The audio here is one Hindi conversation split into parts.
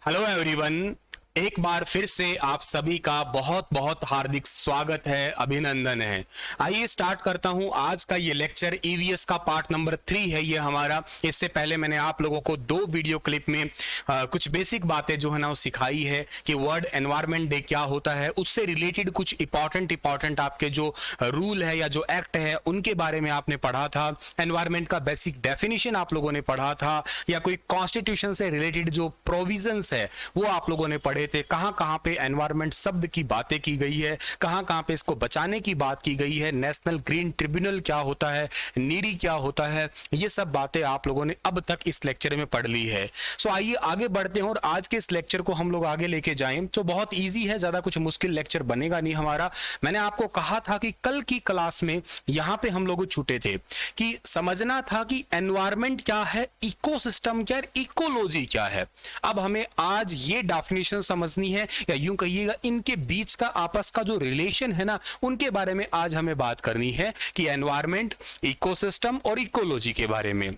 हेलो एवरीवन, एक बार फिर से आप सभी का बहुत बहुत हार्दिक स्वागत है, अभिनंदन है। आइए स्टार्ट करता हूं आज का ये लेक्चर। ईवीएस का पार्ट नंबर 3 है ये हमारा। इससे पहले मैंने आप लोगों को 2 वीडियो क्लिप में कुछ बेसिक बातें जो है ना वो सिखाई है कि वर्ल्ड एनवायरनमेंट डे क्या होता है। उससे रिलेटेड कुछ इंपॉर्टेंट आपके जो रूल है या जो एक्ट है उनके बारे में आपने पढ़ा था। एनवायरनमेंट का बेसिक डेफिनेशन आप लोगों ने पढ़ा था, या कोई कॉन्स्टिट्यूशन से रिलेटेड जो प्रोविजंस है वो आप लोगों ने पढ़े थे। कहां पे एनवायरनमेंट शब्द की बातें की गई है, कहां पे इसको बचाने की बात की गई है, नेशनल ग्रीन ट्रिब्यूनल क्या होता है, नीरी क्या होता है, ये सब बातें आप लोगों ने अब तक इस लेक्चर में पढ़ ली है। सो आइए आगे बढ़ते हैं और आज के इस लेक्चर को हम लोग आगे लेके जाएं तो बहुत ईजी है, ज्यादा कुछ मुश्किल लेक्चर बनेगा नहीं हमारा। मैंने आपको कहा था कि कल की क्लास में यहां पे हम लोग छूटे थे कि समझना था कि एनवायरनमेंट क्या है, इकोसिस्टम क्या है, इकोलॉजी क्या है। अब हमें आज ये डेफिनेशन समझनी है, या यूं कहिएगा इनके बीच का आपस का जो रिलेशन है ना उनके बारे में आज हमें बात करनी है कि एनवायरनमेंट, इकोसिस्टम और इकोलॉजी के बारे में।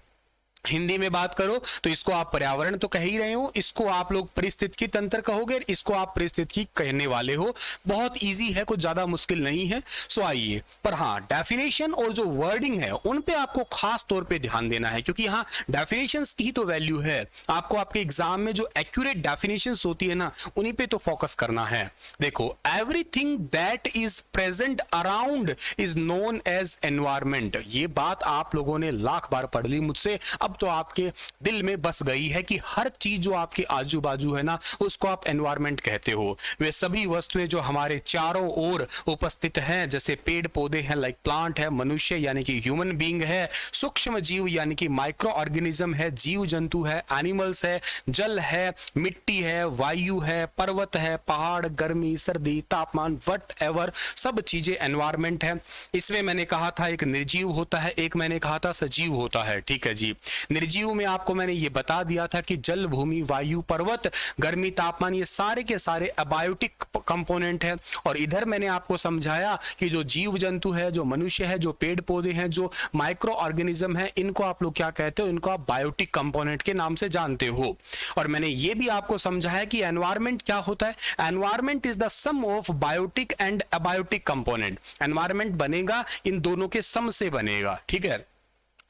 हिंदी में बात करो तो इसको आप पर्यावरण तो कह ही रहे हो, इसको आप लोग परिस्थितिकी तंत्र कहोगे, इसको आप परिस्थितिकी कहने वाले हो। बहुत इजी है, कुछ ज्यादा मुश्किल नहीं है। सो आइए, पर हाँ डेफिनेशन और जो वर्डिंग है उन पे आपको खास तौर पे ध्यान देना है, क्योंकि यहाँ डेफिनेशंस की तो वैल्यू है। आपको आपके एग्जाम में जो एक्यूरेट डेफिनेशंस होती है ना उन्हीं पे तो फोकस करना है। देखो, everything that is present around is known as environment. ये बात आप लोगों ने लाख बार पढ़ ली मुझसे, अब तो आपके दिल में बस गई है कि हर चीज जो आपके आजू बाजू है ना उसको आप एनवायरनमेंट कहते हो। वे सभी वस्तुएं जो हमारे चारों ओर उपस्थित हैं, जैसे पेड़ पौधे हैं लाइक प्लांट है, मनुष्य यानी कि ह्यूमन बीइंग है, सूक्ष्म जीव यानी कि माइक्रो ऑर्गेनिज्म है, जीव जंतु है, एनिमल्स है, जल है, मिट्टी है, वायु है, पर्वत है, पहाड़, गर्मी, सर्दी, तापमान, वट एवर, सब चीजें एनवायरनमेंट है। इसमें मैंने कहा था एक निर्जीव होता है, एक मैंने कहा था सजीव होता है। ठीक है जी। निर्जीव में आपको मैंने ये बता दिया था कि जल, भूमि, वायु, पर्वत, गर्मी, तापमान, ये सारे के सारे अबायोटिक कंपोनेंट है। और इधर मैंने आपको समझाया कि जो जीव जंतु है, जो मनुष्य है, जो पेड़ पौधे हैं, जो माइक्रो ऑर्गेनिज्म है, इनको आप लोग क्या कहते हो, इनको आप बायोटिक कंपोनेंट के नाम से जानते हो। और मैंने ये भी आपको समझाया कि एनवायरनमेंट क्या होता है। Environment is the sum of biotic and abiotic component. Environment बनेगा इन दोनों के सम से बनेगा। ठीक है,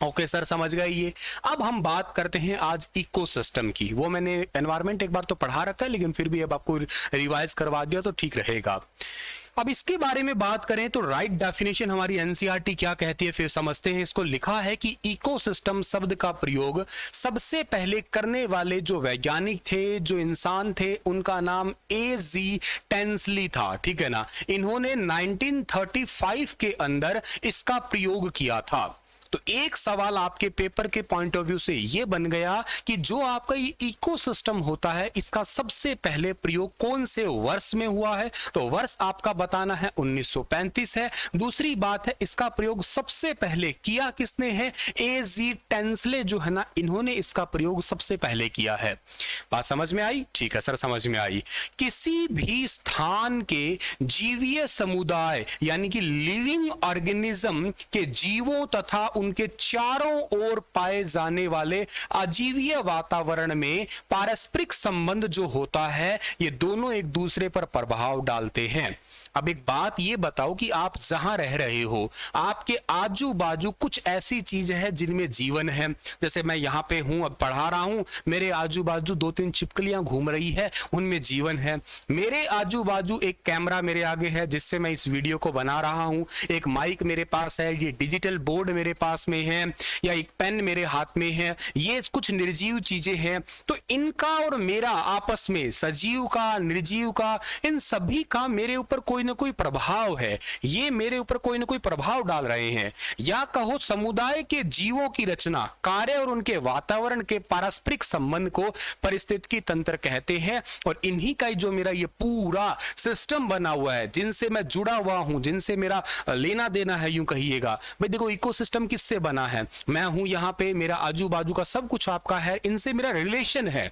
ओके सर, समझ गए ये। अब हम बात करते हैं आज इकोसिस्टम की। वो मैंने एनवायरनमेंट एक बार तो पढ़ा रखा है, लेकिन फिर भी अब आपको रिवाइज करवा दिया तो ठीक रहेगा। अब इसके बारे में बात करें तो राइट डेफिनेशन हमारी एनसीईआरटी क्या कहती है, फिर समझते हैं इसको। लिखा है कि इकोसिस्टम शब्द का प्रयोग सबसे पहले करने वाले जो वैज्ञानिक थे, जो इंसान थे, उनका नाम A.G. टेंसली था। ठीक है ना। इन्होंने 1935 के अंदर इसका प्रयोग किया था। तो एक सवाल आपके पेपर के पॉइंट ऑफ व्यू से यह बन गया कि जो आपका ये इकोसिस्टम होता है इसका सबसे पहले प्रयोग कौन से वर्ष में हुआ है। तो वर्ष आपका बताना है 1935 है। दूसरी बात है, इसका प्रयोग सबसे पहले किया किसने है, A.G. टेंसले जो है ना, इन्होंने इसका प्रयोग सबसे पहले किया है। बात समझ में आई? ठीक है सर, समझ में आई। किसी भी स्थान के जीवीय समुदाय यानी कि लिविंग ऑर्गेनिज्म के जीवों तथा उनके चारों ओर पाए जाने वाले अजीवीय वातावरण में पारस्परिक संबंध जो होता है, ये दोनों एक दूसरे पर प्रभाव डालते हैं। अब एक बात ये बताओ कि आप जहां रह रहे हो, आपके आजू बाजू कुछ ऐसी चीज है जिनमें जीवन है। जैसे मैं यहाँ पे हूं, अब पढ़ा रहा हूं, मेरे आजू बाजू 2-3 छिपकलियां घूम रही है, उनमें जीवन है। मेरे आजू बाजू एक कैमरा मेरे आगे है जिससे मैं इस वीडियो को बना रहा हूं, एक माइक मेरे पास है, ये डिजिटल बोर्ड मेरे पास में है, या एक पेन मेरे हाथ में है। ये कुछ निर्जीव चीजें हैं। तो इनका और मेरा आपस में, सजीव का, निर्जीव का, इन सभी का मेरे ऊपर कोई ना कोई प्रभाव है। ये मेरे ऊपर कोई ना कोई प्रभाव डाल रहे हैं। या कहो समुदाय के जीवों की रचना, कार्य और उनके वातावरण के पारस्परिक संबंध को पारिस्थितिकी तंत्र कहते हैं। और इन्हीं का जो मेरा ये पूरा सिस्टम बना हुआ है, जिनसे मैं जुड़ा हुआ हूं, जिनसे मेरा लेना देना है, यूं कहिएगा। भाई देखो, इकोसिस्टम किससे बना है? मैं हूं यहाँ पे, मेरा आजू बाजू का सब कुछ आपका है, इनसे मेरा रिलेशन है।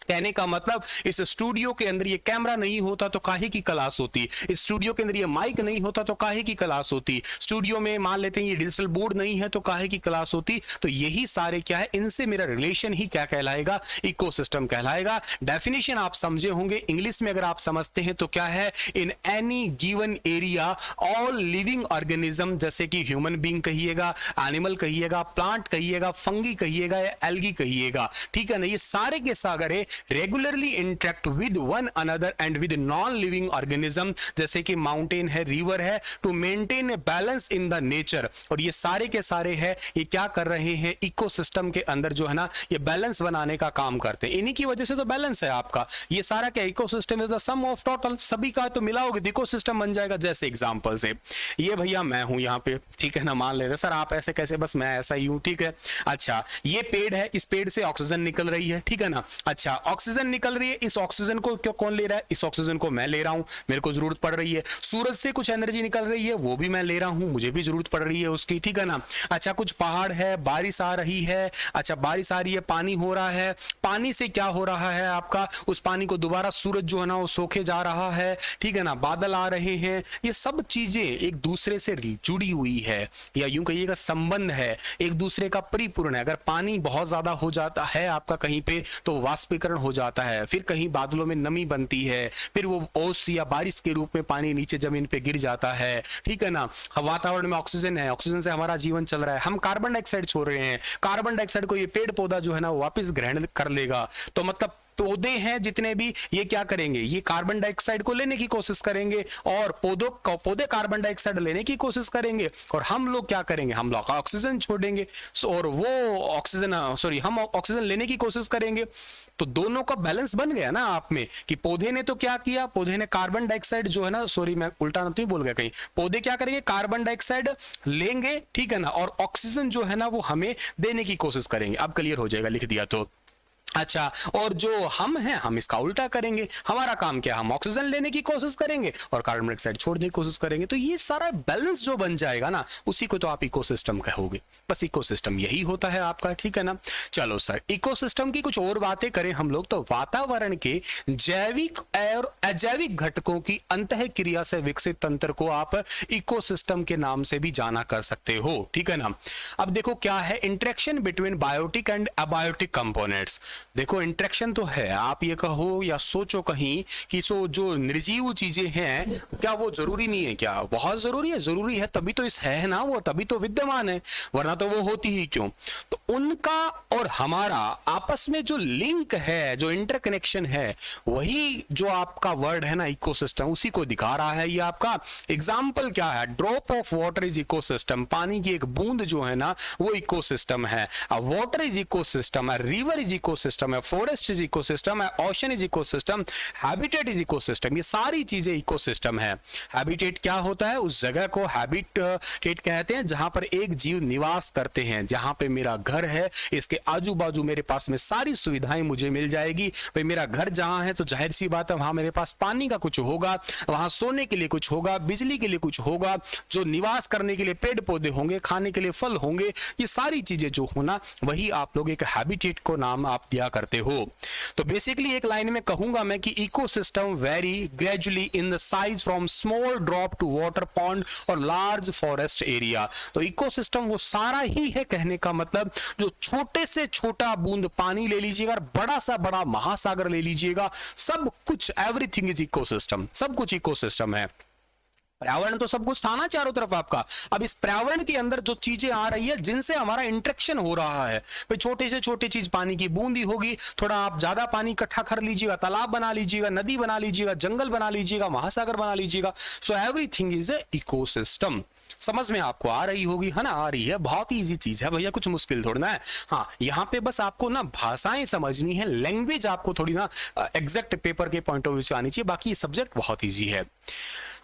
कहने का मतलब इस स्टूडियो के अंदर ये कैमरा नहीं होता तो काहे की क्लास होती, इस स्टूडियो के अंदर ये माइक नहीं होता तो काहे की क्लास होती, स्टूडियो में मान लेते हैं ये डिजिटल बोर्ड नहीं है तो काहे की क्लास होती। तो यही सारे क्या है, इनसे मेरा रिलेशन ही क्या कहलाएगा, इकोसिस्टम कहलाएगा। डेफिनेशन आप समझे होंगे, इंग्लिश में अगर आप समझते हैं तो क्या है, in any given area all living organism, जैसे कि ह्यूमन बीइंग कहिएगा, एनिमल कहिएगा, प्लांट कहिएगा, फंगी कहिएगा या एल्गी कहिएगा, ठीक है ना, ये सारे के सारे regularly interact with one another and with non living organism, जैसे कि माउंटेन है, रिवर है, to maintain a balance in the nature. और ये सारे के सारे है, ये क्या कर रहे हैं, इकोसिस्टम के अंदर जो है ना, ये बैलेंस बनाने का काम करते हैं। इन्हीं की वजह से तो बैलेंस है आपका। ये सारा क्या, ecosystem is the sum of total, सभी का तो मिलाओगे तो इकोसिस्टम बन जाएगा। जैसे एग्जांपल से ये भैया मैं हूं यहाँ पे, ठीक है ना, मान लेते सर आप ऐसे कैसे, बस मैं ऐसा ही हूं, ठीक है। अच्छा ये पेड़ है, इस पेड़ से ऑक्सीजन निकल रही है, ठीक है ना। अच्छा ऑक्सीजन निकल रही है, इस ऑक्सीजन को क्यों कौन ले रहा है, इस ऑक्सीजन को मैं ले रहा हूं, मेरे को जरूरत पड़ रही है। सूरज से कुछ एनर्जी निकल रही है, वो भी मैं ले रहा हूं, मुझे भी जरूरत पड़ रही है उसकी, ठीक है ना। अच्छा कुछ पहाड़ है, बारिश आ रही है, अच्छा बारिश आ रही है, पानी हो रहा है, पानी से क्या हो रहा है आपका, उस पानी को दोबारा सूरज जो है ना वो सोखे जा रहा है, ठीक है ना, बादल आ रहे हैं। ये सब चीजें एक दूसरे से जुड़ी हुई है, या यूं कहिएगा संबंध है, एक दूसरे का परिपूर्ण है। अगर पानी बहुत ज्यादा हो जाता है आपका कहीं पे तो वाष्पीकरण हो जाता है, फिर कहीं बादलों में नमी बनती है, फिर वो ओस या बारिश के रूप में पानी नीचे जमीन पे गिर जाता है, ठीक है ना। वातावरण में ऑक्सीजन है, ऑक्सीजन से हमारा जीवन चल रहा है, हम कार्बन डाइऑक्साइड छोड़ रहे हैं, कार्बन डाइऑक्साइड को ये पेड़ पौधा जो है ना वापस ग्रहण कर लेगा। तो मतलब पौधे हैं जितने भी, ये क्या करेंगे, ये कार्बन डाइऑक्साइड को लेने की कोशिश करेंगे, और पौधे कार्बन डाइऑक्साइड लेने की कोशिश करेंगे, और हम लोग क्या करेंगे, हम लोग ऑक्सीजन छोड़ेंगे, और वो ऑक्सीजन हम ऑक्सीजन लेने की कोशिश करेंगे। तो दोनों का बैलेंस बन गया ना आप में, कि पौधे ने तो क्या किया, पौधे ने कार्बन डाइऑक्साइड जो है ना, सॉरी मैं उल्टा नहीं बोल गया कहीं, पौधे क्या करेंगे, कार्बन डाइऑक्साइड लेंगे, ठीक है ना, और ऑक्सीजन जो है ना वो हमें देने की कोशिश करेंगे। अब क्लियर हो जाएगा लिख दिया तो। अच्छा और जो हम हैं, हम इसका उल्टा करेंगे, हमारा काम क्या, हम ऑक्सीजन लेने की कोशिश करेंगे और कार्बन डाइऑक्साइड छोड़ने की कोशिश करेंगे। तो ये सारा बैलेंस जो बन जाएगा ना, उसी को तो आप इकोसिस्टम कहोगे। बस इकोसिस्टम यही होता है आपका, ठीक है ना। चलो सर इकोसिस्टम की कुछ और बातें करें हम लोग, तो वातावरण के जैविक और अजैविक घटकों की अंतःक्रिया से विकसित तंत्र को आप इकोसिस्टम के नाम से भी जाना कर सकते हो, ठीक है ना। अब देखो क्या है, interaction between biotic and abiotic components. देखो इंटरेक्शन तो है, आप ये कहो या सोचो कहीं कि जो निर्जीव चीजें हैं क्या वो जरूरी नहीं है, क्या बहुत जरूरी है, जरूरी है तभी तो इस है ना, वो तभी तो विद्यमान है, वरना तो वो होती ही क्यों। तो उनका और हमारा आपस में जो लिंक है, जो इंटरकनेक्शन है, वही जो आपका वर्ड है ना इकोसिस्टम, उसी को दिखा रहा है। ये आपका एग्जाम्पल क्या है, drop of water is ecosystem, पानी की एक बूंद जो है ना वो इकोसिस्टम है। वाटर इज इकोसिस्टम है, रिवर इज इकोसिस्टम है, फॉरेस्ट इज इकोसिस्टम है, ocean is ecosystem, habitat is ecosystem. ये सारी चीजें इकोसिस्टम है। हैबिटेट क्या होता है, उस जगह को हैबिटेट कहते हैं जहां पर एक जीव निवास करते हैं। जहां पे मेरा घर है, इसके आजू बाजू मेरे पास में सारी सुविधाएं मुझे मिल जाएगी। भाई मेरा घर जहां है तो जाहिर सी बात है वहां मेरे पास पानी का कुछ होगा, वहां सोने के लिए कुछ होगा, बिजली के लिए कुछ होगा, जो निवास करने के लिए पेड़ पौधे होंगे, खाने के लिए फल होंगे। ये सारी चीजें जो होना, वही आप लोग एक हैबिटेट को नाम आप दिया करते हो। तो बेसिकली एक लाइन में कहूंगा मैं कि ecosystem very gradually in the size from small drop to water pond और लार्ज फॉरेस्ट एरिया। तो इकोसिस्टम वो सारा ही है, कहने का मतलब जो छोटे से छोटा बूंद पानी ले लीजिएगा और बड़ा सा बड़ा महासागर ले लीजिएगा, सब कुछ एवरीथिंग इज इकोसिस्टम, सब कुछ इकोसिस्टम है। पर्यावरण तो सब कुछ था ना चारों तरफ आपका, अब इस पर्यावरण के अंदर जो चीजें आ रही है जिनसे हमारा इंटरेक्शन हो रहा है, भाई छोटे से छोटी चीज पानी की बूंदी होगी, थोड़ा आप ज्यादा पानी इकट्ठा कर लीजिएगा, तालाब बना लीजिएगा, नदी बना लीजिएगा, जंगल बना लीजिएगा, महासागर बना लीजिएगा। So everything is a ecosystem. समझ में आपको आ रही होगी, है ना, आ रही है, बहुत ही इजी चीज है भैया, कुछ मुश्किल थोड़ा ना है। हाँ यहाँ पे बस आपको ना भाषाएं समझनी है, लैंग्वेज आपको थोड़ी ना एग्जैक्ट पेपर के पॉइंट ऑफ व्यू से आनी चाहिए, बाकी ये सब्जेक्ट बहुत इजी है।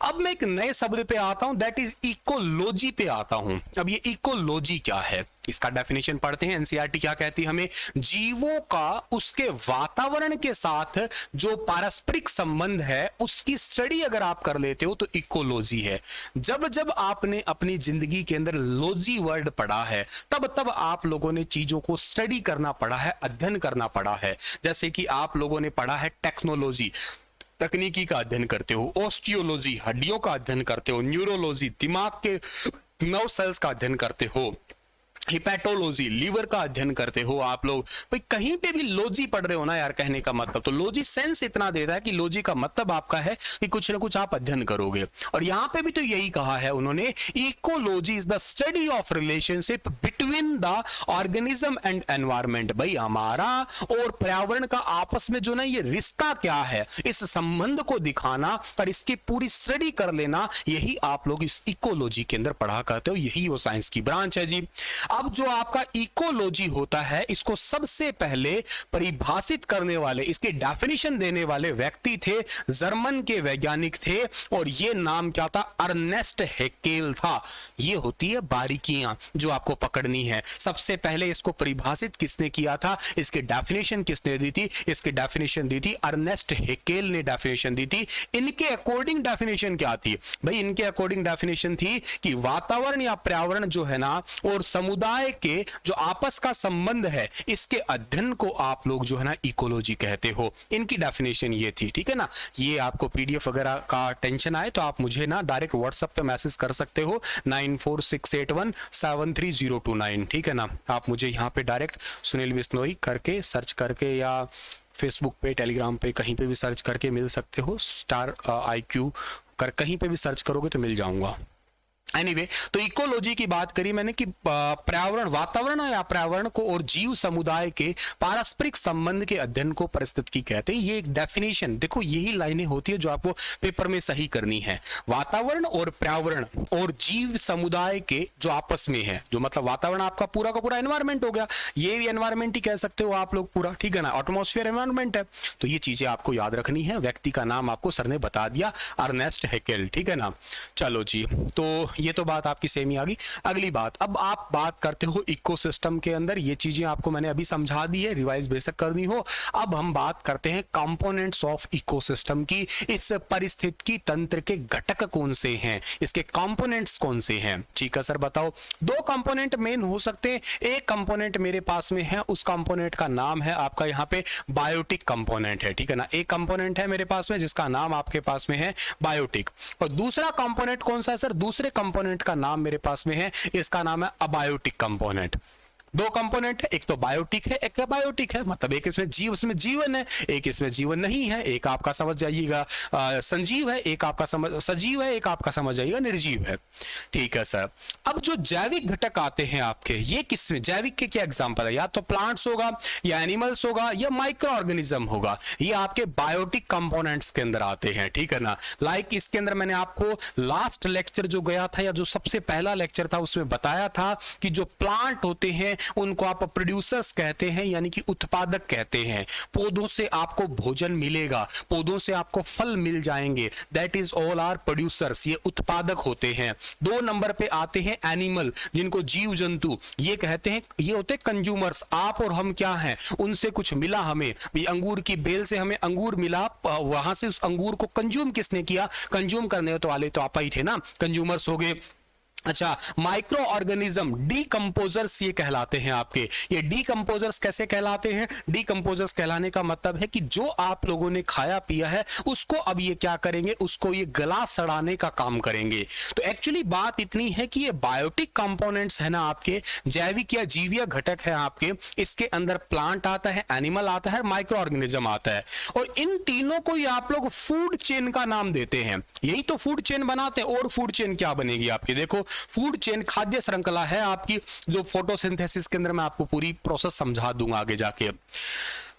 अब मैं एक नए शब्द पे आता हूं, दैट इज इकोलॉजी पे आता हूं। अब ये इकोलॉजी क्या है, इसका डेफिनेशन पढ़ते हैं। एनसीईआरटी क्या कहती है हमें, जीवों का उसके वातावरण के साथ जो पारस्परिक संबंध है उसकी स्टडी अगर आप कर लेते हो तो इकोलॉजी है। जब जब आपने अपनी जिंदगी के अंदर लॉजी वर्ड पढ़ा है तब तब आप लोगों ने चीजों को स्टडी करना पड़ा है, अध्ययन करना पड़ा है। जैसे कि आप लोगों ने पढ़ा है टेक्नोलॉजी, तकनीकी का अध्ययन करते हो, ऑस्टियोलॉजी हड्डियों का अध्ययन करते हो, न्यूरोलॉजी दिमाग के नर्व सेल्स का अध्ययन करते हो, हिपैटोलॉजी लीवर का अध्ययन करते हो आप लोग। भाई कहीं पे भी लॉजी पढ़ रहे हो ना यार, कहने का मतलब तो लॉजी सेंस इतना देता है कि लॉजी का मतलब आपका है कि कुछ ना कुछ आप अध्ययन करोगे। और यहां पे भी तो यही कहा है उन्होंने, ecology is the study of relationship between the organism and environment. भाई हमारा और पर्यावरण का आपस में जो ना ये रिश्ता क्या है, इस संबंध को दिखाना और इसकी पूरी स्टडी कर लेना, यही आप लोग इस इकोलॉजी के अंदर पढ़ा करते हो। यही वो साइंस की ब्रांच है जी। अब जो आपका इकोलॉजी होता है, इसको सबसे पहले परिभाषित करने वाले, इसके डेफिनेशन देने वाले व्यक्ति थे, जर्मन के वैज्ञानिक थे, और ये नाम क्या था, अर्नेस्ट हैकेल था। ये होती है बारीकियां जो आपको पकड़नी है। सबसे पहले इसको परिभाषित किसने किया था, इसके डेफिनेशन किसने दी थी, इसके डेफिनेशन दी थी अर्नेस्ट हैकेल ने डेफिनेशन दी थी। इनके अकॉर्डिंग डेफिनेशन क्या थी भाई, इनके अकॉर्डिंग डेफिनेशन थी कि वातावरण या पर्यावरण जो है ना और समुदाय के जो आपस का संबंध है, इसके अध्ययन को आप लोग जो है ना इकोलॉजी कहते हो। इनकी डेफिनेशन ये थी, ठीक है ना। ये आपको पीडीएफ वगैरह का टेंशन आए तो आप मुझे ना डायरेक्ट व्हाट्सएप पे मैसेज कर सकते हो 9468173029, ठीक है ना। आप मुझे यहाँ पे डायरेक्ट सुनील बिश्नोई करके सर्च करके या फेसबुक पे, टेलीग्राम पे, कहीं पे भी सर्च करके मिल सकते हो। स्टार IQ कर कहीं पे भी सर्च करोगे तो मिल जाऊंगा। एनीवे, तो इकोलॉजी की बात करी मैंने कि पर्यावरण, वातावरण या पर्यावरण को और जीव समुदाय के पारस्परिक संबंध के अध्ययन को पारिस्थितिकी कहते हैं। ये एक डेफिनेशन, देखो यही लाइनें होती है जो आपको पेपर में सही करनी है। वातावरण और पर्यावरण और जीव समुदाय के जो आपस में है, जो मतलब वातावरण आपका पूरा का पूरा एनवायरमेंट हो गया, ये भी एनवायरमेंट ही कह सकते हो आप लोग पूरा, ठीक है ना। एटमॉस्फेयर एनवायरमेंट है। तो ये चीजें आपको याद रखनी है। व्यक्ति का नाम आपको सर ने बता दिया, अर्नेस्ट हैकेल, ठीक है ना। चलो जी, तो ये तो बात आपकी सेम ही आ गई। अगली बात, अब आप बात करते हो इकोसिस्टम के अंदर, ये चीजें आपको मैंने अभी समझा दी है, रिवाइज बेशक करनी हो। अब हम बात करते हैं कंपोनेंट्स ऑफ इकोसिस्टम की। इस परिस्थितिकी तंत्र के घटक कौन से हैं, इसके कंपोनेंट्स कौन से हैं, ठीक है सर बताओ। दो कंपोनेंट मेन हो सकते हैं। एक कंपोनेंट मेरे पास में है, उस कंपोनेंट का नाम है आपका यहाँ पे बायोटिक कंपोनेंट है, ठीक है ना। एक कंपोनेंट है मेरे पास में जिसका नाम आपके पास में है बायोटिक। और दूसरा कंपोनेंट कौन सा है सर, दूसरे कंपोनेंट का नाम मेरे पास में है, इसका नाम है अबायोटिक कंपोनेंट। दो कंपोनेंट है, एक तो बायोटिक है, एक बायोटिक है, मतलब एक इसमें जीव, उसमें जीवन है, एक इसमें जीवन नहीं है। एक आपका समझ जाइएगा संजीव है, एक आपका समझ सजीव है, एक आपका समझ जाइएगा निर्जीव है, ठीक है सर। अब जो जैविक घटक आते हैं आपके, ये किसमें, जैविक के क्या एग्जांपल है, या तो प्लांट्स होगा या एनिमल्स होगा या माइक्रो ऑर्गेनिज्म होगा, ये आपके बायोटिक कंपोनेंट्स के अंदर आते हैं, ठीक है ना। लाइक इसके अंदर मैंने आपको लास्ट लेक्चर जो गया था या जो सबसे पहला लेक्चर था उसमें बताया था कि जो प्लांट होते हैं उनको आप प्रोड्यूसर्स कहते हैं, यानी कि उत्पादक कहते हैं। पौधों से आपको भोजन मिलेगा, पौधों से आपको फल मिल जाएंगे, that is all are producers, ये उत्पादक होते हैं। दो नंबर पे आते हैं एनिमल, जिनको जीव जंतु ये कहते हैं, ये होते कंज्यूमर्स। आप और हम क्या हैं, उनसे कुछ मिला हमें, ये अंगूर की बेल से हमें अंगूर मिला, वहां से उस अंगूर को कंज्यूम किसने किया, कंज्यूम करने तो वाले तो आप ही थे ना, कंज्यूमर्स हो गए। अच्छा, माइक्रो ऑर्गेनिज्म डीकंपोजर्स ये कहलाते हैं आपके। ये डीकंपोजर्स कैसे कहलाते हैं, डीकंपोजर्स कहलाने का मतलब है कि जो आप लोगों ने खाया पिया है उसको अब ये क्या करेंगे, उसको ये गला सड़ाने का काम करेंगे। तो एक्चुअली बात इतनी है कि ये बायोटिक कंपोनेंट्स है ना आपके, जैविक या जीवीय घटक है आपके, इसके अंदर प्लांट आता है, एनिमल आता है, माइक्रो ऑर्गेनिज्म आता है। और इन तीनों को ये आप लोग फूड चेन का नाम देते हैं। यही तो फूड चेन बनाते हैं। और फूड चेन क्या बनेगी आपकी, देखो फूड चेन खाद्य श्रृंखला है आपकी, जो फोटोसिंथेसिस के अंदर मैं आपको पूरी प्रोसेस समझा दूंगा आगे जाके।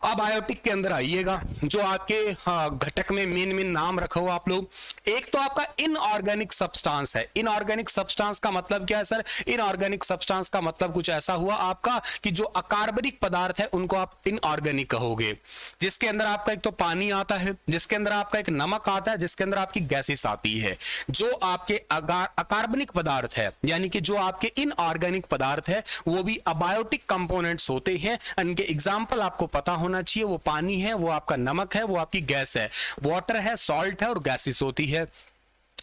अबायोटिक के अंदर आइएगा, जो आपके घटक में मेन नाम रखा हो आप लोग। एक तो आपका इनऑर्गेनिक सब्सटेंस है। इनऑर्गेनिक सब्सटेंस का मतलब क्या है सर? इनऑर्गेनिक सब्सटेंस का मतलब कुछ ऐसा हुआ आपका कि जो अकार्बनिक पदार्थ है उनको आप इनऑर्गेनिक कहोगे, जिसके अंदर आपका एक तो पानी आता है, जिसके अंदर आपका एक नमक आता है, जिसके अंदर आपकी गैसेस आती है। जो आपके अकार्बनिक पदार्थ है यानी कि जो आपके इनऑर्गेनिक पदार्थ है वो भी अबायोटिक कंपोनेंट्स होते हैं। इनके एग्जांपल आपको पता होना चाहिए। वो पानी है, वो आपका नमक है, वो आपकी गैस है, वाटर है, सॉल्ट है और गैसेस होती है।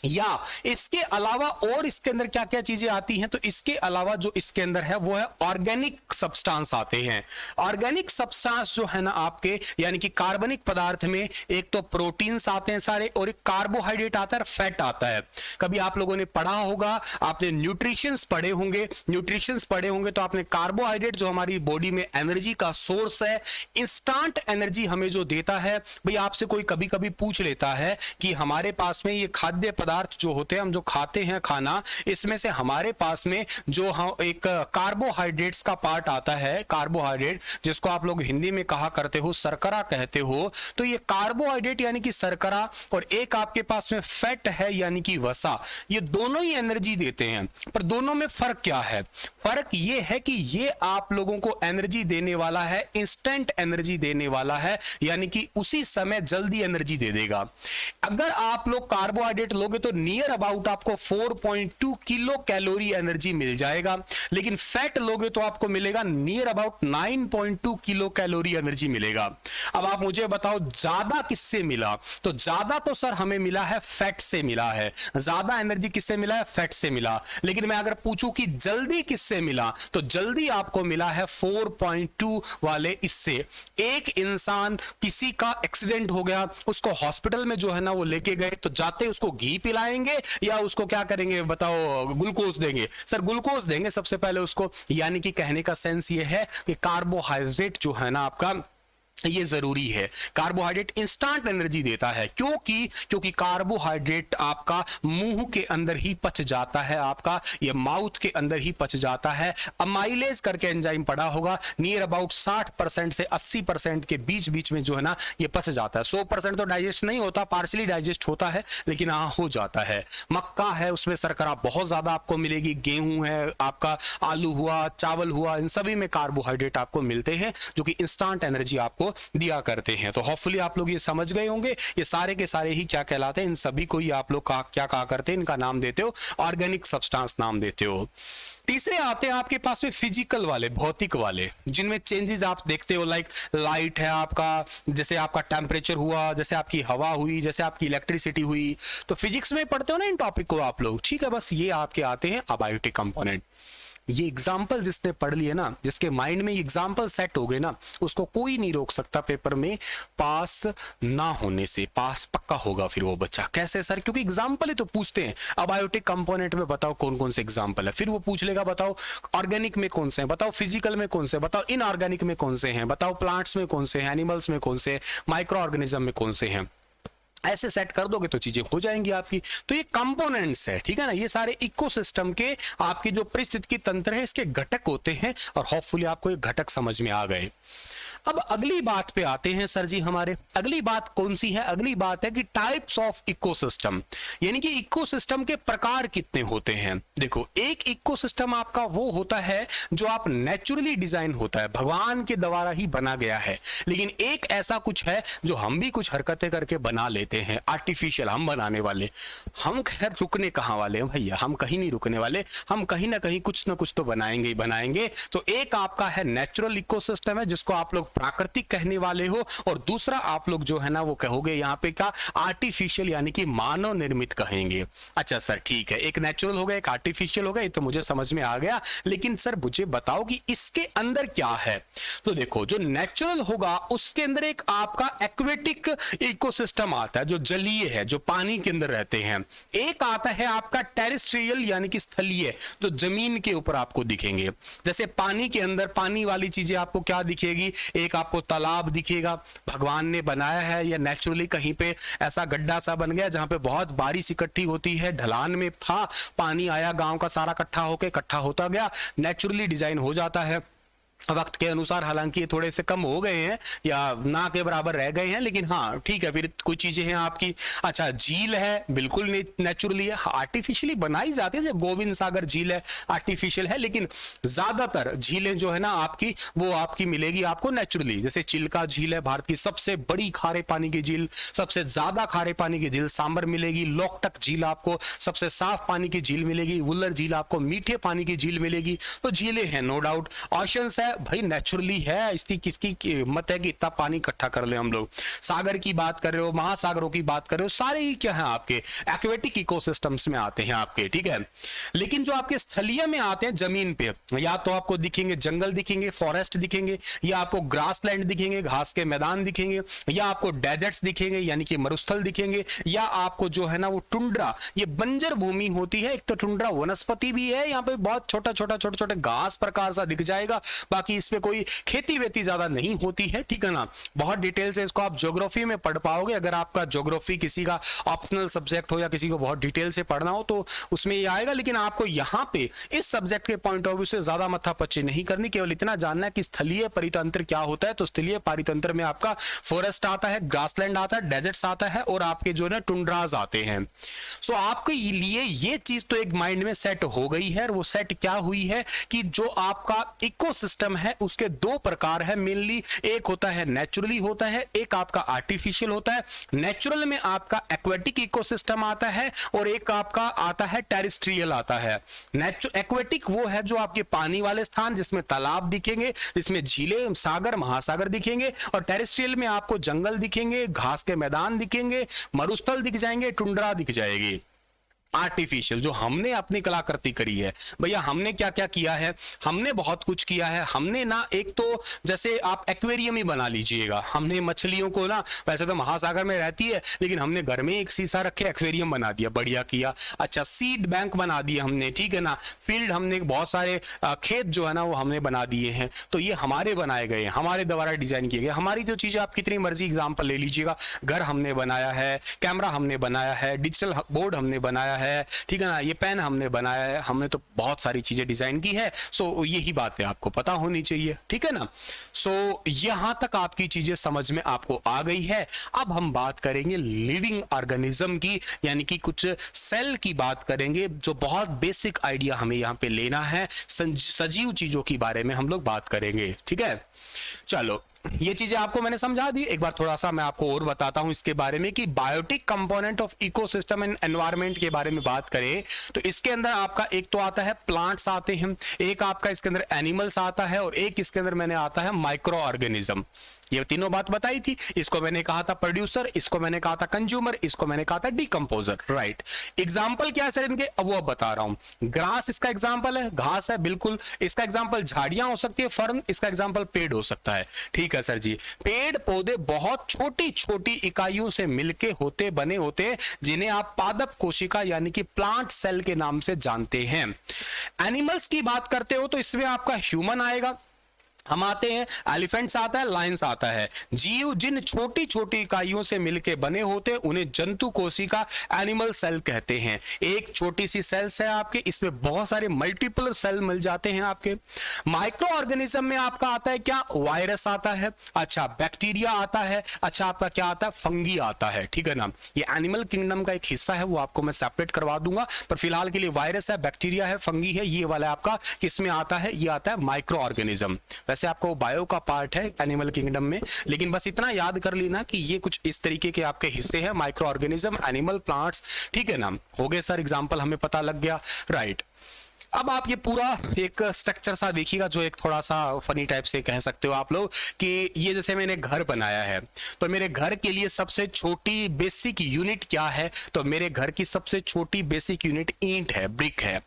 या इसके अलावा और इसके अंदर क्या क्या चीजें आती हैं? तो इसके अलावा जो इसके अंदर है वो है ऑर्गेनिक सब्सटेंस आते हैं। ऑर्गेनिक सब्सटेंस जो है ना आपके यानी कि कार्बनिक पदार्थ में एक तो प्रोटीन्स आते हैं सारे, और एक कार्बोहाइड्रेट आता है, फैट आता है। कभी आप लोगों ने पढ़ा होगा, आपने न्यूट्रिशंस पढ़े होंगे, तो आपने कार्बोहाइड्रेट जो हमारी बॉडी में एनर्जी का सोर्स है, इंस्टेंट एनर्जी हमें जो देता है। भाई आपसे कोई कभी कभी पूछ लेता है कि हमारे पास में ये खाद्य पदार्थ जो होते हैं, हम जो खाते हैं खाना, इसमें से हमारे पास में जो एक कार्बोहाइड्रेट्स का पार्ट आता है, कार्बोहाइड्रेट जिसको आप लोग हिंदी में कहा करते हो शर्करा कहते हो, तो ये कार्बोहाइड्रेट यानी कि शर्करा और एक आपके पास में फैट है यानी कि वसा, ये दोनों ही एनर्जी देते हैं। पर दोनों में फर्क क्या है? फर्क ये है कि ये आप लोगों को एनर्जी देने वाला है, इंस्टेंट एनर्जी देने वाला है, यानी कि उसी समय जल्दी एनर्जी दे देगा। अगर आप लोग कार्बोहाइड्रेट लोगे तो नियर अबाउट आपको 4.2 किलो कैलोरी एनर्जी मिल जाएगा, लेकिन फैट लोगे तो आपको मिलेगा near about 9.2 kilo calorie energy मिलेगा। अब आप मुझे बताओ ज्यादा किससे मिला? तो ज्यादा तो सर हमें मिला है फैट से मिला है, ज्यादा एनर्जी किससे मिला है? फैट से मिला। लेकिन मैं अगर पूछूं कि जल्दी किससे मिला, तो जल्दी आपको मिला है 4.2 वाले इससे। एक इंसान किसी का एक्सीडेंट हो गया, उसको हॉस्पिटल में जो है ना वो लेके गए, तो जाते उसको घी पिलाएंगे या उसको क्या करेंगे बताओ? ग्लूकोज देंगे। सर ग्लूकोज देंगे सबसे पहले उसको। यानी कि कहने का सेंस ये है कि कार्बोहाइड्रेट जो है ना आपका ये जरूरी है। कार्बोहाइड्रेट इंस्टेंट एनर्जी देता है। क्योंकि कार्बोहाइड्रेट आपका मुंह के अंदर ही पच जाता है, आपका ये माउथ के अंदर ही पच जाता है। अमाइलेज करके एंजाइम पड़ा होगा, नियर अबाउट 60% से 80% के बीच में जो है ना ये पच जाता है। 100% तो डाइजेस्ट नहीं होता, पार्शली डाइजेस्ट होता है, लेकिन हाँ हो जाता है। मक्का है, उसमें शर्करा बहुत ज्यादा आपको मिलेगी। गेहूं है आपका, आलू हुआ, चावल हुआ, इन सभी में कार्बोहाइड्रेट आपको मिलते हैं जो कि इंस्टेंट एनर्जी आपको दिया करते हैं। तो होपफुली आप लोग ये समझ गए होंगे, ये सारे के सारे ही क्या कहलाते हैं, इन सभी को ही आप लोग क्या कहा करते हैं, इनका नाम देते हो ऑर्गेनिक सब्सटेंस नाम देते हो। तीसरे आते हैं आपके पास में फिजिकल वाले, भौतिक वाले, जिनमें चेंजेस आप देखते हो, लाइक लाइट है आपका, जैसे आपका टेम्परेचर हुआ, जैसे आपकी हवा हुई, जैसे आपकी इलेक्ट्रिसिटी हुई। तो फिजिक्स में पढ़ते हो ना इन टॉपिक को आप लोग, ठीक है। बस ये आपके आते हैं अबायोटिक कंपोनेंट। ये एग्जाम्पल जिसने पढ़ लिए ना, जिसके माइंड में ये एग्जाम्पल सेट हो गए ना, उसको कोई नहीं रोक सकता पेपर में पास ना होने से। पास पक्का होगा फिर वो बच्चा। कैसे सर? क्योंकि एग्जाम्पल ही तो पूछते हैं। अबायोटिक कंपोनेंट में बताओ कौन कौन से एग्जाम्पल है, फिर वो पूछ लेगा बताओ ऑर्गेनिक में कौन से हैं, बताओ फिजिकल में कौन से, बताओ इनऑर्गेनिक में कौन से हैं, बताओ प्लांट्स में कौन से हैं, एनिमल्स में कौन से, माइक्रो ऑर्गेनिज्म में कौन से हैं। ऐसे सेट कर दोगे तो चीजें हो जाएंगी आपकी। तो ये कंपोनेंट्स है, ठीक है ना, ये सारे इकोसिस्टम के आपकी जो पारिस्थितिकी तंत्र है इसके घटक होते हैं, और होपफुली आपको ये घटक समझ में आ गए। अब अगली बात पे आते हैं सर जी हमारे। अगली बात कौन सी है? अगली बात है कि टाइप्स ऑफ इकोसिस्टम, यानी कि इकोसिस्टम के प्रकार कितने होते हैं। देखो, एक इकोसिस्टम आपका वो होता है जो आप नेचुरली डिजाइन होता है, भगवान के द्वारा ही बना गया है। लेकिन एक ऐसा कुछ है जो हम भी कुछ हरकतें करके बना लेते हैं, आर्टिफिशियल हम बनाने वाले। हम खैर रुकने कहां वाले हैं भैया, हम कहीं नहीं रुकने वाले, हम कहीं ना कहीं कुछ ना कुछ तो बनाएंगे ही बनाएंगे। तो एक आपका है नेचुरल इकोसिस्टम है जिसको आप लोग प्राकृतिक कहने वाले हो, और दूसरा आप लोग जो है ना वो कहोगे यहाँ पे का आर्टिफिशियल यानी कि मानव निर्मित कहेंगे। अच्छा सर ठीक है, एक नेचुरल हो गया, एक आर्टिफिशियल हो गया, ये तो मुझे समझ में आ गया। लेकिन सर मुझे बताओ कि इसके अंदर क्या है। तो देखो, जो नेचुरल होगा उसके अंदर एक आपका एक्वेटिक इकोसिस्टम आता है जो जलीय है, जो पानी के अंदर रहते हैं। एक आता है आपका टेरेस्ट्रियल यानी कि स्थलीय, जो जमीन के ऊपर आपको दिखेंगे। जैसे पानी के अंदर पानी वाली चीजें आपको क्या दिखेगी, एक आपको तालाब दिखेगा, भगवान ने बनाया है या नेचुरली कहीं पे ऐसा गड्ढा सा बन गया जहां पे बहुत बारिश इकट्ठी होती है, ढलान में था, पानी आया, गांव का सारा इकट्ठा होता गया, नेचुरली डिजाइन हो जाता है। वक्त के अनुसार हालांकि ये थोड़े से कम हो गए हैं या ना के बराबर रह गए हैं, लेकिन हाँ ठीक है, फिर कुछ चीजें हैं आपकी। अच्छा, झील है, बिल्कुल नेचुरली है, आर्टिफिशियली बनाई जाती है, जैसे गोविंद सागर झील है आर्टिफिशियल है, लेकिन ज्यादातर झीलें जो है ना आपकी, वो आपकी मिलेगी आपको नेचुरली। जैसे चिल्का झील है भारत की सबसे बड़ी खारे पानी की झील, सबसे ज्यादा खारे पानी की झील सांबर मिलेगी। लोकटक झील आपको सबसे साफ पानी की झील मिलेगी। वुल्लर झील आपको मीठे पानी की झील मिलेगी। तो झीलें हैं नो डाउट। ऑशंस है भाई, नेचुरली है, इसकी किसकी हिम्मत है कि इतना पानी इकट्ठा कर ले हम लोग। सागर की बात कर रहे हो, महासागरों की बात कर रहे हो, सारे ही क्या है आपके एक्वेटिक इकोसिस्टम्स में आते हैं आपके, ठीक है। लेकिन जो आपके स्थलीय में आते हैं जमीन पे, या तो आपको दिखेंगे जंगल दिखेंगे, फॉरेस्ट दिखेंगे, या आपको ग्रासलैंड दिखेंगे, घास के मैदान दिखेंगे, या आपको डेजर्ट्स दिखेंगे यानी कि मरुस्थल दिखेंगे, या आपको जो है ना वो टुंड्रा, ये बंजर भूमि होती है। एक तो टुंड्रा वनस्पति भी है, यहाँ पे बहुत छोटा छोटे घास प्रकार सा दिख जाएगा, बाकी इसमें कोई खेती वेती ज्यादा नहीं होती है, ठीक है ना। बहुत डिटेल से इसको आप ज्योग्राफी में पढ़ पाओगे, अगर आपका ज्योग्राफी किसी का ऑप्शनल सब्जेक्ट हो या किसी को बहुत डिटेल से पढ़ना हो तो उसमें ये आएगा। लेकिन आपको यहाँ पे इस सब्जेक्ट के पॉइंट ऑफ व्यू से ज्यादा माथापच्ची नहीं करनी, केवल इतना जानना है कि स्थलीय परितंत्र क्या होता है। तो स्थलीय परितंत्र में आपका फॉरेस्ट आता है, ग्रासलैंड आता है, डेजर्ट्स आता है, और आपके जो है टुंड्राज आते हैं। सो आपके लिए ये चीज तो एक माइंड में सेट हो गई है। वो सेट क्या हुई है कि जो आपका इकोसिस्टम है उसके दो प्रकार है मेनली, एक होता है नेचुरली होता है, एक आपका आर्टिफिशियल होता है। नेचुरल में आपका एक्वेटिक इकोसिस्टम आता है और एक आपका आता है टेरेस्ट्रियल आता है। एक्वेटिक वो है जो आपके पानी वाले स्थान, जिसमें तालाब दिखेंगे, जिसमें झीलें, सागर, महासागर दिखेंगे, और टेरेस्ट्रियल में आपको जंगल दिखेंगे, घास के मैदान दिखेंगे, मरुस्थल दिख जाएंगे, टुंड्रा दिख जाएगी। आर्टिफिशियल जो हमने अपनी कलाकृति करी है भैया, हमने क्या क्या किया है, हमने बहुत कुछ किया है। हमने ना एक तो जैसे आप एक्वेरियम ही बना लीजिएगा, हमने मछलियों को ना, वैसे तो महासागर में रहती है लेकिन हमने घर में एक शीशा रखे एक्वेरियम बना दिया, बढ़िया किया। अच्छा, सीड बैंक बना दिया हमने, ठीक है ना। फील्ड हमने बहुत सारे खेत जो है ना वो हमने बना दिए हैं, तो ये हमारे बनाए गए हैं, हमारे द्वारा डिजाइन किए गए। हमारी जो चीजें आप कितनी मर्जी एग्जाम्पल ले लीजिएगा, घर हमने बनाया है, कैमरा हमने बनाया है, डिजिटल बोर्ड हमने बनाया है, ठीक है ना, ये पेन हमने बनाया है, हमने तो बहुत सारी चीजें डिजाइन की है। सो यही बातें आपको पता होनी चाहिए, ठीक है ना। सो यहां तक आपकी चीजें समझ में आपको आ गई है। अब हम बात करेंगे लिविंग ऑर्गेनिज्म की, यानी कि कुछ सेल की बात करेंगे, जो बहुत बेसिक आइडिया हमें यहां पे लेना है। सजीव चीजों के बारे में हम लोग बात करेंगे, ठीक है। चलो, ये चीजें आपको मैंने समझा दी। एक बार थोड़ा सा मैं आपको और बताता हूं इसके बारे में कि biotic component of ecosystem and environment के बारे में बात करें तो इसके अंदर आपका एक तो आता है प्लांट्स आते हैं, एक आपका इसके अंदर एनिमल्स आता है, और एक इसके अंदर मैंने आता है माइक्रो ऑर्गेनिज्म। ये तीनों बात बताई थी। इसको मैंने कहा था प्रोड्यूसर, इसको मैंने कहा था कंज्यूमर, इसको मैंने कहा था डिकम्पोजर, राइट। एग्जाम्पल क्या है सर इनके, अब वो बता रहा हूं। ग्रास इसका एग्जाम्पल है, घास है बिल्कुल। इसका एग्जाम्पल झाड़ियां हो सकती है, फर्न। इसका एग्जाम्पल पेड़ हो सकता है, ठीक है सर जी। पेड़ पौधे बहुत छोटी छोटी इकाइयों से मिलके होते बने होते हैं, जिन्हें आप पादप कोशिका यानी कि प्लांट सेल के नाम से जानते हैं। एनिमल्स की बात करते हो तो इसमें आपका ह्यूमन आएगा, हम आते हैं, एलिफेंट्स आता है, लायंस आता है। जीव जिन छोटी छोटी इकाइयों से मिलके बने होते हैं उन्हें जंतु कोशिका एनिमल सेल कहते हैं। एक छोटी सी सेल्स है आपके, इसमें बहुत सारे मल्टीपल सेल मिल जाते हैं आपके। माइक्रो ऑर्गेनिज्म में आपका आता है क्या, वायरस आता है, अच्छा बैक्टीरिया आता है, अच्छा आपका क्या आता है, फंगी आता है, ठीक है ना। ये एनिमल किंगडम का एक हिस्सा है, वो आपको मैं सेपरेट करवा दूंगा, पर फिलहाल के लिए वायरस है, बैक्टीरिया है, फंगी है, ये वाला आपका किसमें आता है, ये आता है माइक्रो ऑर्गेनिज्म। वैसे आपको बायो का पार्ट है एनिमल किंगडम में, लेकिन बस इतना याद कर लेना कि ये कुछ इस तरीके के आपके हिस्से हैं, माइक्रो ऑर्गेनिज्म, एनिमल, प्लांट्स, ठीक है ना। हो गए सर, एग्जांपल हमें पता लग गया, राइट। अब आप ये पूरा एक स्ट्रक्चर सा देखिएगा, जो एक थोड़ा सा फनी टाइप से कह सकते हो आप लोग कि ये जैसे मैंने घर बनाया है, तो मेरे घर के लिए सबसे छोटी बेसिक यूनिट क्या है, तो मेरे घर की सबसे छोटी बेसिक यूनिट ईंट है, ब्रिक है।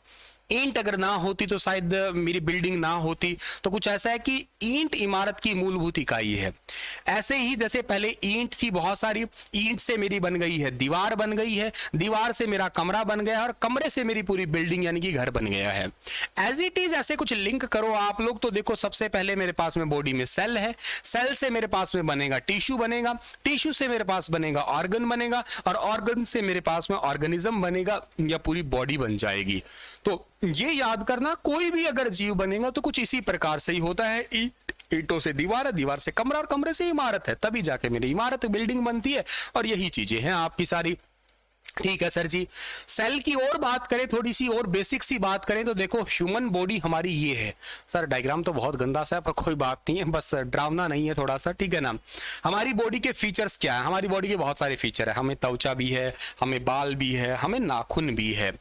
ईंट अगर ना होती तो शायद मेरी बिल्डिंग ना होती। तो कुछ ऐसा है कि ईंट इमारत की मूलभूत इकाई है। ऐसे ही जैसे पहले ईंट थी बहुत सारी, ईंट से मेरी बन गई है दीवार, बन गई है दीवार से मेरा कमरा बन गया, और कमरे से मेरी पूरी बिल्डिंग यानी कि घर बन गया है। एज इट इज ऐसे कुछ लिंक करो आप लोग तो देखो, सबसे पहले मेरे पास में बॉडी में सेल है, सेल से मेरे पास में बनेगा टिश्यू बनेगा, टिश्यू से मेरे पास बनेगा ऑर्गन बनेगा, और ऑर्गन से मेरे पास में ऑर्गेनिज्म बनेगा, या पूरी बॉडी बन जाएगी। तो ये याद करना, कोई भी अगर जीव बनेगा तो कुछ इसी प्रकार से ही होता है। ईंटों से दीवार है, दीवार से कमरा और कमरे से इमारत है, तभी जाके मेरी इमारत बिल्डिंग बनती है। और यही चीजें हैं आपकी सारी। ठीक है सर जी। सेल की और बात करें, थोड़ी सी और बेसिक सी बात करें तो देखो ह्यूमन बॉडी हमारी ये है। सर डायग्राम तो बहुत गंदा सा है पर कोई बात नहीं है, बस डरावना नहीं है थोड़ा सा, ठीक है ना। हमारी बॉडी के फीचर्स क्या है? हमारी बॉडी के बहुत सारे फीचर है। हमें त्वचा भी है, हमें बाल भी है, हमें नाखून भी है।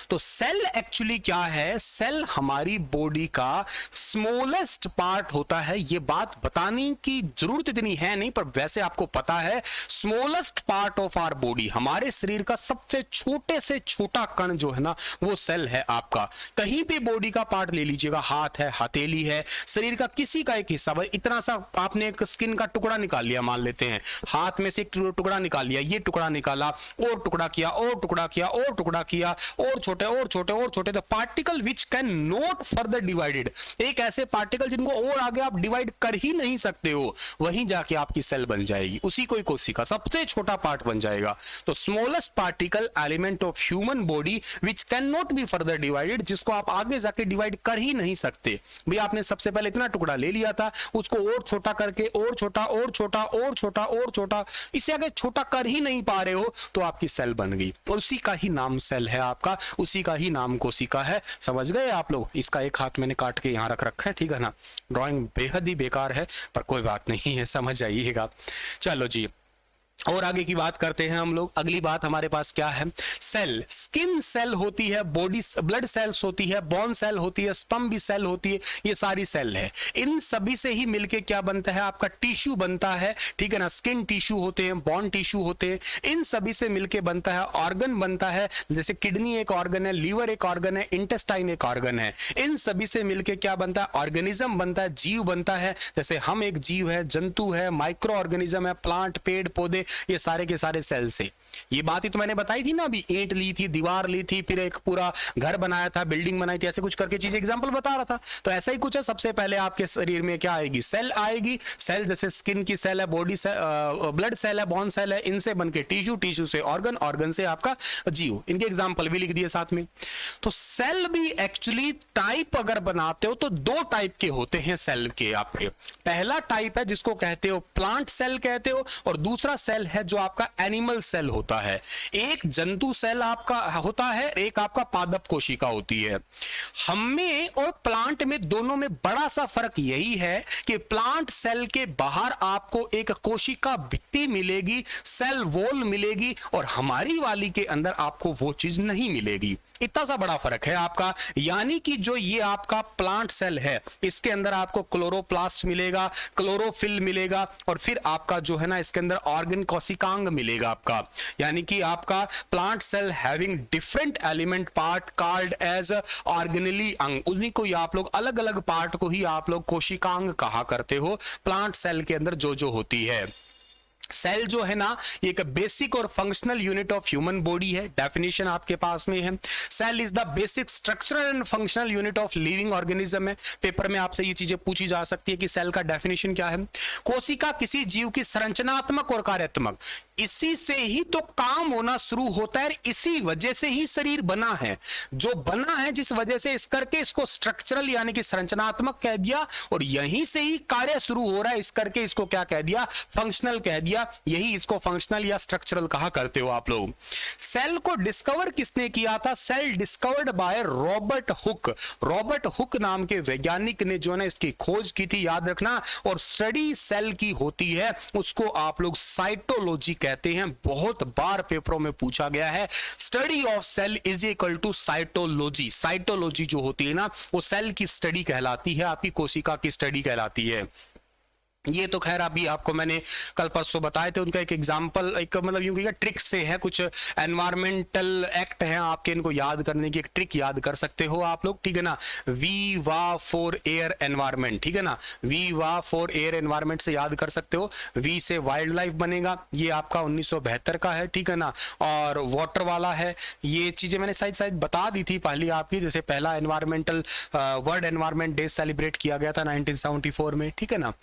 तो सेल एक्चुअली क्या है? सेल हमारी बॉडी का स्मॉलेस्ट पार्ट होता है। ये बात बताने की जरूरत इतनी है नहीं, पर वैसे आपको पता है smallest part of our body, हमारे शरीर का सबसे छोटे से छोटा कण जो है ना वो सेल है आपका। कहीं भी बॉडी का पार्ट ले लीजिएगा, हाथ है, हथेली है, शरीर का किसी का एक हिस्सा, इतना सा आपने एक स्किन का टुकड़ा निकाल लिया, मान लेते हैं हाथ में से एक टुकड़ा निकाल लिया, ये टुकड़ा निकाला, और टुकड़ा किया, और टुकड़ा किया, और टुकड़ा किया, और छोटे और छोटे और छोटे, the particle which can not further divided, एक ऐसे पार्टिकल जिनको और आगे आप डिवाइड कर ही नहीं सकते हो, वहीं जाके आपकी सेल बन जाएगी, उसी को कोशिका सबसे छोटा पार्ट बन जाएगा। तो smallest particle element of human body which can not be further divided, जिसको आप आगे जाके डिवाइड कर ही नहीं सकते। भाई आपने सबसे पहले इतना टुकड़ा ले लिया था, उसको और छोटा करके और छोटा और छोटा और छोटा और छोटा, इसे आगे छोटा कर ही नहीं पा रहे हो तो आपकी सेल बन गई। और उसी का ही नाम सेल है आपका, उसी का ही नाम कोशिका है। समझ गए आप लोग? इसका एक हाथ मैंने काट के यहां रख रखा है, ठीक है ना। ड्राइंग बेहद ही बेकार है पर कोई बात नहीं है, समझ जाइएगा। चलो जी, और आगे की बात करते हैं हम लोग। अगली बात हमारे पास क्या है? सेल, स्किन सेल होती है, बॉडी ब्लड सेल्स होती है, बोन सेल होती है, स्पर्म भी सेल होती है, ये सारी सेल है। इन सभी से ही मिलके क्या बनता है? आपका टिश्यू बनता है, ठीक है ना। स्किन टिश्यू होते हैं, बोन टिश्यू होते हैं, इन सभी से मिलके बनता है ऑर्गन बनता है। जैसे किडनी एक ऑर्गन है, लीवर एक ऑर्गन है, इंटेस्टाइन एक ऑर्गन है। इन सभी से मिलके क्या बनता है? ऑर्गेनिज्म बनता है, जीव बनता है। जैसे हम एक जीव है, जंतु है, माइक्रो ऑर्गेनिज्म है, प्लांट, पेड़ पौधे, ये सारे के सारे सेल से। ये बात ही तो मैंने बताई थी ना अभी, ईंट ली थी, दीवार ली थी, फिर एक पूरा घर बनाया था, बिल्डिंग बनाई थी, ऐसे कुछ करके चीजें एग्जांपल बता रहा था। तो ऐसा ही कुछ है। सबसे पहले आपके शरीर में क्या आएगी? सेल आएगी। सेल जैसे स्किन की सेल है, बॉडी से ब्लड सेल है, बोन सेल है, इनसे बनके टिश्यू, टिश्यू से ऑर्गन, ऑर्गन से आपका जीव। इनके एग्जांपल भी लिख दिए साथ में। तो सेल भी एक्चुअली टाइप अगर बनाते हो तो दो टाइप के होते हैं सेल के आपके। पहला टाइप है जिसको कहते हो प्लांट सेल कहते हो, और दूसरा सेल है जो आपका एनिमल सेल होता है। एक जंतु सेल आपका होता है, एक आपका पादप कोशिका होती है। हमें और प्लांट में दोनों में बड़ा सा फर्क यही है कि प्लांट सेल के बाहर आपको एक कोशिका भित्ति मिलेगी, सेल वॉल मिलेगी, और हमारी वाली के अंदर आपको वो चीज नहीं मिलेगी। इतना सा बड़ा फर्क है आपका। यानी कि जो ये आपका प्लांट सेल है, इसके अंदर आपको क्लोरोप्लास्ट मिलेगा, क्लोरोफिल मिलेगा, और फिर आपका जो है ना इसके अंदर ऑर्गन कोशिकांग मिलेगा आपका। यानी कि आपका plant cell having different element part called as organelle अंग, उन्हीं को ही आप लोग अलग अलग पार्ट को ही आप लोग कोशिकांग कहा करते हो। प्लांट सेल के अंदर जो जो होती है। सेल जो है ना ये एक बेसिक और functional unit of human body है। डेफिनेशन आपके पास में है। Cell is the basic structural and functional unit of living organism है। पेपर में आपसे ये चीजें पूछी जा सकती है कि सेल का डेफिनेशन क्या है। कोशिका किसी जीव की संरचनात्मक और कार्यात्मक, इसी से ही तो काम होना शुरू होता है, इसी वजह से ही शरीर बना है। जो बना है जिस वजह से इस करके इसको स्ट्रक्चरल यानी कि संरचनात्मक कह दिया, और यहीं से ही कार्य शुरू हो रहा है, इस करके इसको क्या कह दिया? फंक्शनल कह दिया। यही इसको फंक्शनल या स्ट्रक्चरल कहा करते हो आप लोग। सेल को डिस्कवर किसने किया था? Cell discovered by Robert Hooke. Robert Hooke नाम के वैज्ञानिक ने जो है इसकी खोज की थी, याद रखना। और स्टडी सेल की होती है उसको आप लोग साइटोलॉजी कहते हैं। बहुत बार पेपरों में पूछा गया है। Study of cell is equal to cytology. Cytology जो होती है ना वो सेल की स्टडी कहलाती है, आपकी कोशिका की स्टडी कहलाती है। ये तो खैर अभी आपको मैंने कल परसों बताए थे। उनका एक एग्जांपल, एक मतलब यूं कहिए ट्रिक से है, कुछ एनवायरमेंटल एक्ट हैं आपके, इनको याद करने की एक ट्रिक याद कर सकते हो आप लोग, ठीक है ना। वी वा फॉर एयर एनवायरमेंट, ठीक है ना। वी वा फॉर एयर एनवायरमेंट से याद कर सकते हो। वी से वाइल्ड लाइफ बनेगा, ये आपका 1972 का है, ठीक है ना। और वाटर वाला है, ये चीजें मैंने शायद बता दी थी पहले आपकी। जैसे पहला environmental world environment day celebrate किया गया था 1974 में, ठीक है ना।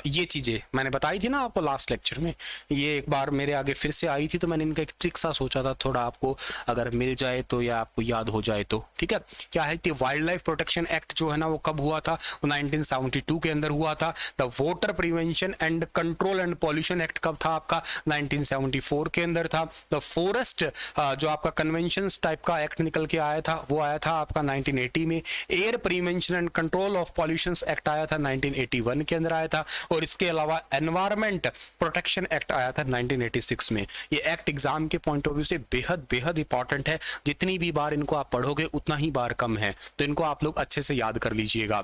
ये चीज़ें मैंने बताई थी ना आपको लास्ट लेक्चर में, ये एक बार मेरे आगे फिर से आई थी, तो मैंने इनका एक ट्रिक सा सोचा था थोड़ा आपको अगर मिल जाए तो या आपको याद हो जाए तो। ठीक है, क्या है कि वाइल्ड लाइफ प्रोटेक्शन एक्ट जो है ना वो कब हुआ था, वो 1972 के अंदर हुआ था। The water prevention and control and pollution act कब था आपका, 1974 के अंदर था। द फॉरेस्ट जो आपका कन्वेंशन टाइप का एक्ट निकल के आया था वो आया था आपका 1980 में। Air prevention and control of pollution act आया था 1981 के अंदर आया था। और इसके अलावा एनवायरमेंट प्रोटेक्शन एक्ट आया था 1986 में। ये एक्ट एग्जाम के पॉइंट ऑफ व्यू से बेहद बेहद इंपॉर्टेंट है, जितनी भी बार इनको आप पढ़ोगे उतना ही बार कम है, तो इनको आप लोग अच्छे से याद कर लीजिएगा।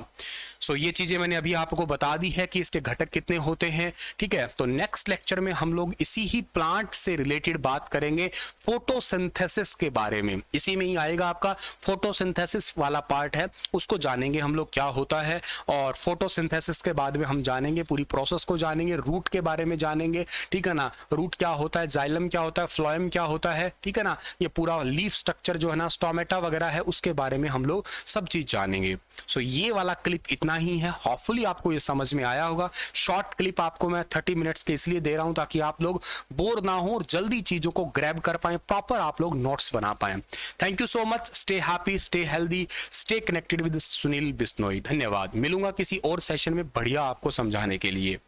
सो ये चीजें मैंने अभी आपको बता दी है कि इसके घटक कितने होते हैं। ठीक है, तो नेक्स्ट लेक्चर में हम लोग इसी ही प्लांट से रिलेटेड बात करेंगे, फोटोसिंथेसिस के बारे में। इसी में ही आएगा आपका फोटोसिंथेसिस वाला पार्ट है, उसको जानेंगे हम लोग क्या होता है। और फोटोसिंथेसिस के बाद में हम जानेंगे पूरी प्रोसेस को जानेंगे, रूट के बारे में जानेंगे। ठीक है ना, रूट क्या होता है, जाइलम क्या होता है, फ्लोएम क्या होता है। ठीक है ना, ये पूरा लीफ स्ट्रक्चर जो है ना, स्टोमेटा वगैरह है, उसके बारे में हम लोग सब चीज जानेंगे। सो ये वाला क्लिप इतना ही है, होपफुली आपको ये समझ में आया होगा। शॉर्ट क्लिप आपको मैं 30 मिनट्स के इसलिए दे रहा हूं ताकि आप लोग बोर ना हो और जल्दी चीजों को ग्रैब कर पाए, प्रॉपर आप लोग नोट्स बना पाए। Thank you so much, stay happy, stay healthy, stay connected with Sunil Bishnoi. धन्यवाद, मिलूंगा किसी और सेशन में बढ़िया आपको समझाने के लिए।